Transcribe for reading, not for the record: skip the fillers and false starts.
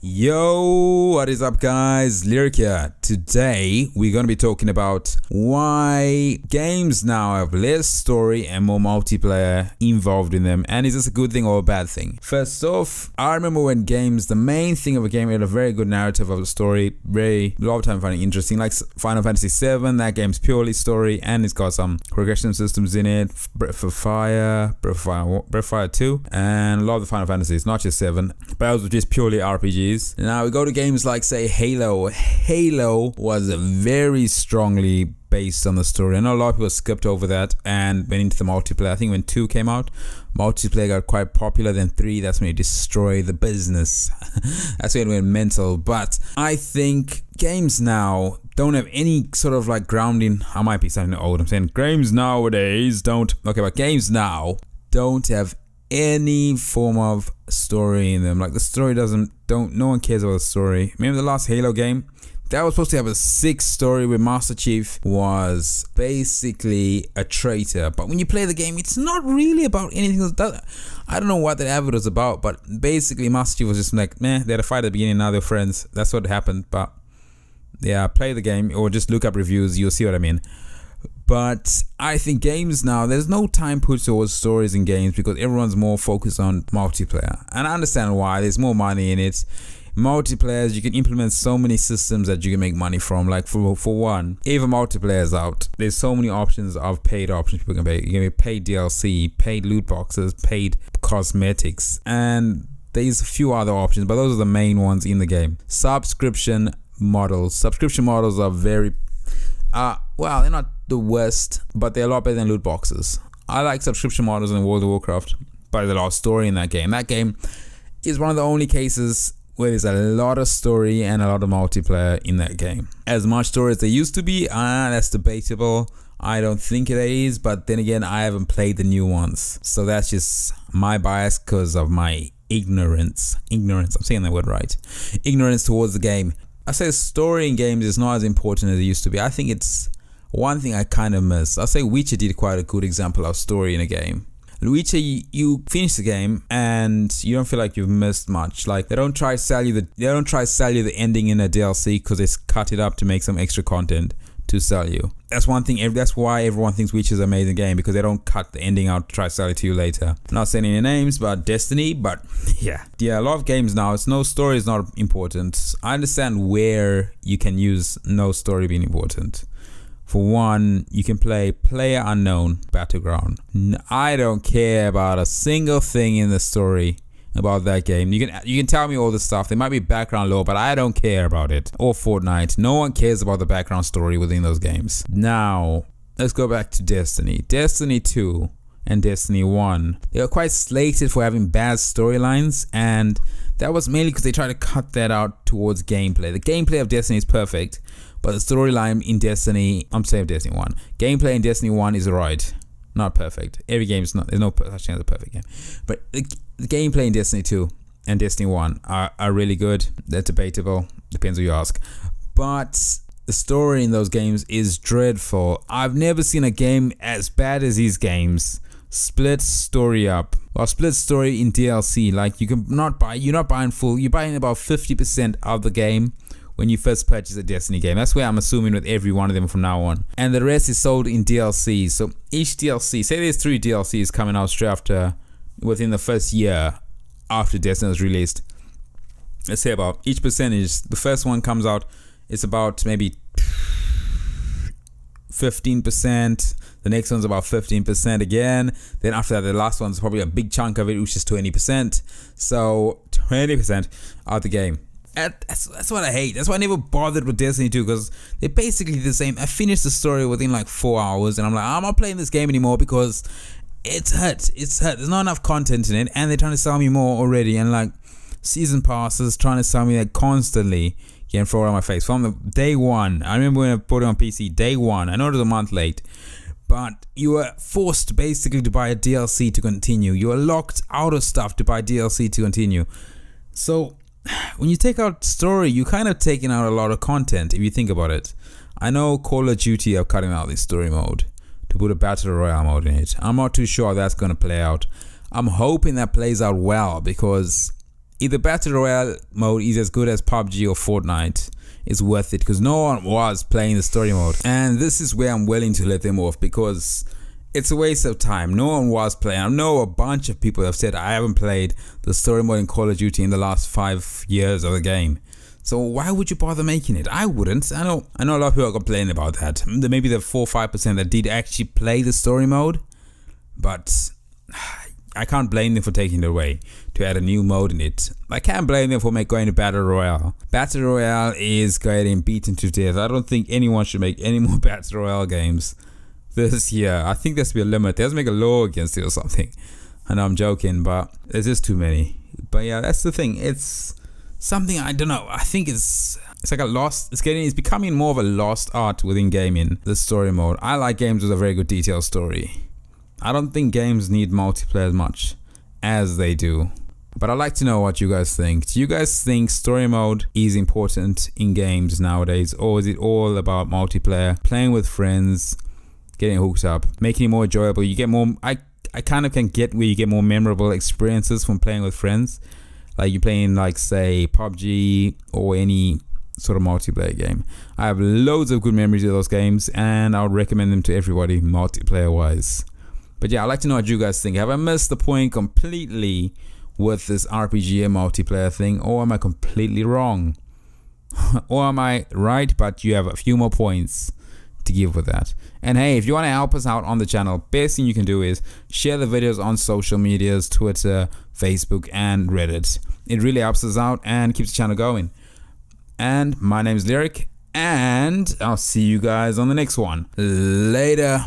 Yo, what is up guys? Leoric here. Today we're going to be talking about why games now have less story and more multiplayer involved in them, and is this a good thing or a bad thing? First off, I remember when games, the main thing of a game had a very good narrative of a story, a lot of time finding interesting, like Final Fantasy 7, that game's purely story and it's got some progression systems in it, Breath of Fire 2, and a lot of the Final Fantasies, not just 7, but those were just purely RPGs. Now we go to games like, say, Halo. Halo was very strongly based on the story. I know a lot of people skipped over that and went into the multiplayer. I think when 2 came out, multiplayer got quite popular. Then 3, that's when it destroyed the business. That's when it went mental. But I think games now don't have any sort of like grounding. I might be sounding old. I'm saying games nowadays don't. Okay, but games now don't have any form of story in them. Like the story no one cares about the story. Remember the last Halo game? That was supposed to have a 6 story where Master Chief was basically a traitor. But when you play the game, it's not really about anything else. I don't know what that ever was about, but basically Master Chief was just like, meh, they had a fight at the beginning, now they're friends. That's what happened. But yeah, play the game or just look up reviews, you'll see what I mean. But I think games now, there's no time put towards stories in games because everyone's more focused on multiplayer. And I understand why. There's more money in it. Multiplayers, you can implement so many systems that you can make money from. Like for one, if a multiplayer is out, there's so many options of paid options people can pay. You can pay paid DLC, paid loot boxes, paid cosmetics, and there's a few other options, but those are the main ones in the game. Subscription models are very well, they're not the worst, but they're a lot better than loot boxes. I like subscription models in World of Warcraft, but there's a lot of story in that game. That game is one of the only cases where there's a lot of story and a lot of multiplayer in that game. As much story as there used to be, that's debatable. I don't think it is, but then again, I haven't played the new ones. So that's just my bias because of my ignorance. I'm saying that word right. Ignorance towards the game. I say story in games is not as important as it used to be. I think it's one thing I kind of miss. I'll say Witcher did quite a good example of story in a game. Witcher, you finish the game and you don't feel like you've missed much. Like they don't try to sell you the ending in a DLC because they cut it up to make some extra content to sell you. That's one thing. That's why everyone thinks Witcher is an amazing game, because they don't cut the ending out to try to sell it to you later. I'm not saying any names, but Destiny. But yeah, a lot of games now, story is not important. I understand where you can use no story being important. For one, you can play Player Unknown Battleground. I don't care about a single thing in the story about that game. You can tell me all the stuff. There might be background lore, but I don't care about it. Or Fortnite. No one cares about the background story within those games. Now, let's go back to Destiny. Destiny 2 and Destiny 1. They were quite slated for having bad storylines, and that was mainly because they tried to cut that out towards gameplay. The gameplay of Destiny is perfect, but the storyline in Destiny 1. Gameplay in Destiny 1 is alright. Not perfect. Every game is not. There's no such thing as a perfect game. But the gameplay in Destiny 2 and Destiny 1 are really good. They're debatable. Depends who you ask. But the story in those games is dreadful. I've never seen a game as bad as these games. Split story up. Or split story in DLC. Like you're not buying full. You're buying about 50% of the game when you first purchase a Destiny game. That's where I'm assuming with every one of them from now on. And the rest is sold in DLC. So each DLC, say there's 3 DLCs coming out straight after, within the first year after Destiny was released. Let's say about each percentage. The first one comes out, it's about maybe 15%. The next one's about 15% again. Then after that, the last one's probably a big chunk of it, which is 20%. So 20% of the game. That's what I hate. That's why I never bothered with Destiny 2, because they're basically the same. I finished the story within like 4 hours and I'm like, I'm not playing this game anymore because it's hurt. There's not enough content in it, and they're trying to sell me more already, and like season passes trying to sell me that constantly. Getting thrown on my face from the day one. I remember when I put it on PC, day one. I know it was a month late, but you were forced basically to buy a DLC to continue. You were locked out of stuff to buy DLC to continue. So when you take out story, you kind of taking out a lot of content if you think about it. I know Call of Duty are cutting out this story mode to put a battle royale mode in it. I'm not too sure how that's going to play out. I'm hoping that plays out well, because if the Battle Royale mode is as good as PUBG or Fortnite, it's worth it because no one was playing the story mode. And this is where I'm willing to let them off because it's a waste of time. No one was playing. I know a bunch of people have said I haven't played the story mode in Call of Duty in the last 5 years of the game. So why would you bother making it? I wouldn't. I know a lot of people are complaining about that. Maybe the 4 or 5% that did actually play the story mode, but I can't blame them for taking it away to add a new mode in it. I can't blame them for going to Battle Royale. Battle Royale is getting beaten to death. I don't think anyone should make any more Battle Royale games this year. I think there has to be a limit. They have to make a law against it or something. I know I'm joking, but there's just too many. But yeah, that's the thing. It's something, I don't know. I think it's like a lost. It's becoming more of a lost art within gaming. The story mode. I like games with a very good detailed story. I don't think games need multiplayer as much as they do. But I'd like to know what you guys think. Do you guys think story mode is important in games nowadays? Or is it all about multiplayer, playing with friends, getting hooked up, making it more enjoyable? You get more, I kind of can get where you get more memorable experiences from playing with friends. Like you're playing like say PUBG or any sort of multiplayer game. I have loads of good memories of those games and I would recommend them to everybody multiplayer wise. But yeah, I'd like to know what you guys think. Have I missed the point completely with this RPG and multiplayer thing, or am I completely wrong? Or am I right, but you have a few more points to give with that? And hey, if you want to help us out on the channel, best thing you can do is share the videos on social medias, Twitter, Facebook, and Reddit. It really helps us out and keeps the channel going. And my name is Leoric, and I'll see you guys on the next one. Later.